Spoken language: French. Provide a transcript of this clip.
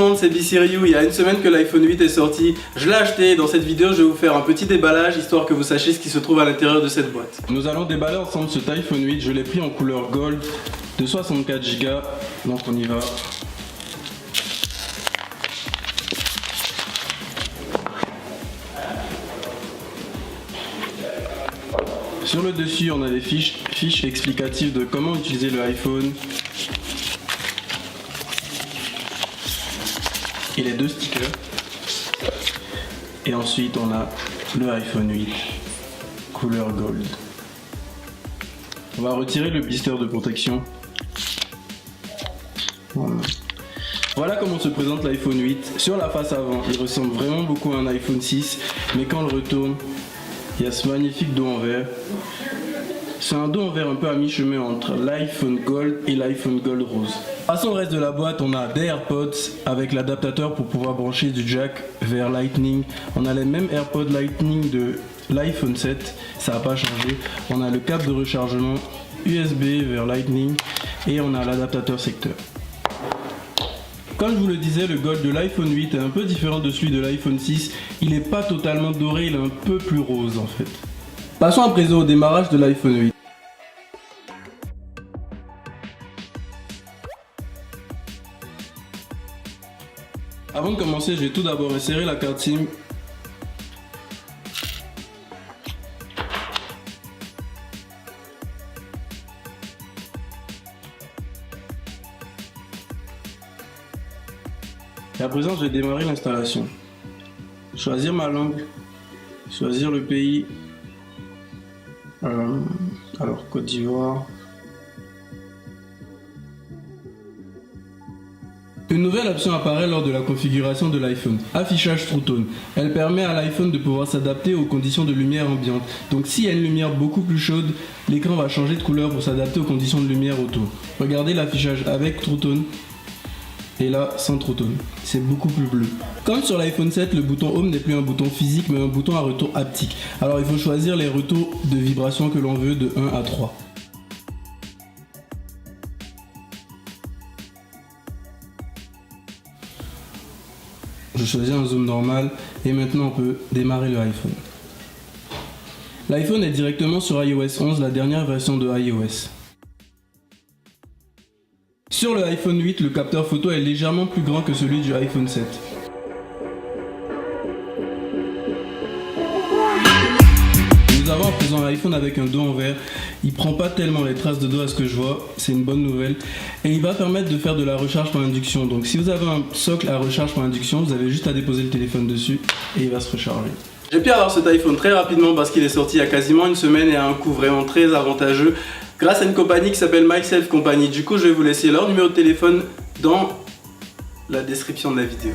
monde, c'est BCRU. Il y a une semaine que l'iPhone 8 est sorti. Je l'ai acheté. Dans cette vidéo, je vais vous faire un petit déballage histoire que vous sachiez ce qui se trouve à l'intérieur de cette boîte. Nous allons déballer ensemble cet iPhone 8. Je l'ai pris en couleur gold de 64 Go. Donc on y va. Sur le dessus, on a des fiches explicatives de comment utiliser le iPhone. Et les deux stickers. Et ensuite, on a le iPhone 8 couleur gold. On va retirer le blister de protection. Voilà comment se présente l'iPhone 8. Sur la face avant, il ressemble vraiment beaucoup à un iPhone 6, mais quand on le retourne, il y a ce magnifique dos en verre. C'est un dos en verre un peu à mi-chemin entre l'iPhone Gold et l'iPhone Gold Rose. Passons au reste de la boîte, on a des AirPods avec l'adaptateur pour pouvoir brancher du jack vers Lightning. On a les mêmes AirPods Lightning de l'iPhone 7, ça n'a pas changé. On a le câble de rechargement USB vers Lightning et on a l'adaptateur secteur. Comme je vous le disais, le gold de l'iPhone 8 est un peu différent de celui de l'iPhone 6. Il n'est pas totalement doré, il est un peu plus rose en fait. Passons à présent au démarrage de l'iPhone 8. Avant de commencer, je vais tout d'abord insérer la carte SIM. Et à présent, je vais démarrer l'installation. Choisir ma langue, choisir le pays. Alors, Côte d'Ivoire. Une nouvelle option apparaît lors de la configuration de l'iPhone, affichage True Tone. Elle permet à l'iPhone de pouvoir s'adapter aux conditions de lumière ambiante. Donc s'il y a une lumière beaucoup plus chaude, l'écran va changer de couleur pour s'adapter aux conditions de lumière autour. Regardez l'affichage avec True Tone. Et là, sans True Tone, c'est beaucoup plus bleu. Comme sur l'iPhone 7, le bouton Home n'est plus un bouton physique, mais un bouton à retour haptique. Alors il faut choisir les retours de vibration que l'on veut de 1 à 3. Je choisis un zoom normal et maintenant on peut démarrer le iPhone. L'iPhone est directement sur iOS 11, la dernière version de iOS. Sur le iPhone 8, le capteur photo est légèrement plus grand que celui du iPhone 7. Nous avons à présent l'iPhone avec un dos en verre. Il prend pas tellement les traces de dos à ce que je vois, c'est une bonne nouvelle. Et il va permettre de faire de la recharge par induction. Donc si vous avez un socle à recharge par induction, vous avez juste à déposer le téléphone dessus et il va se recharger. J'ai pu avoir cet iPhone très rapidement parce qu'il est sorti il y a quasiment une semaine et à un coût vraiment très avantageux grâce à une compagnie qui s'appelle MySelf Company. Du coup, je vais vous laisser leur numéro de téléphone dans la description de la vidéo.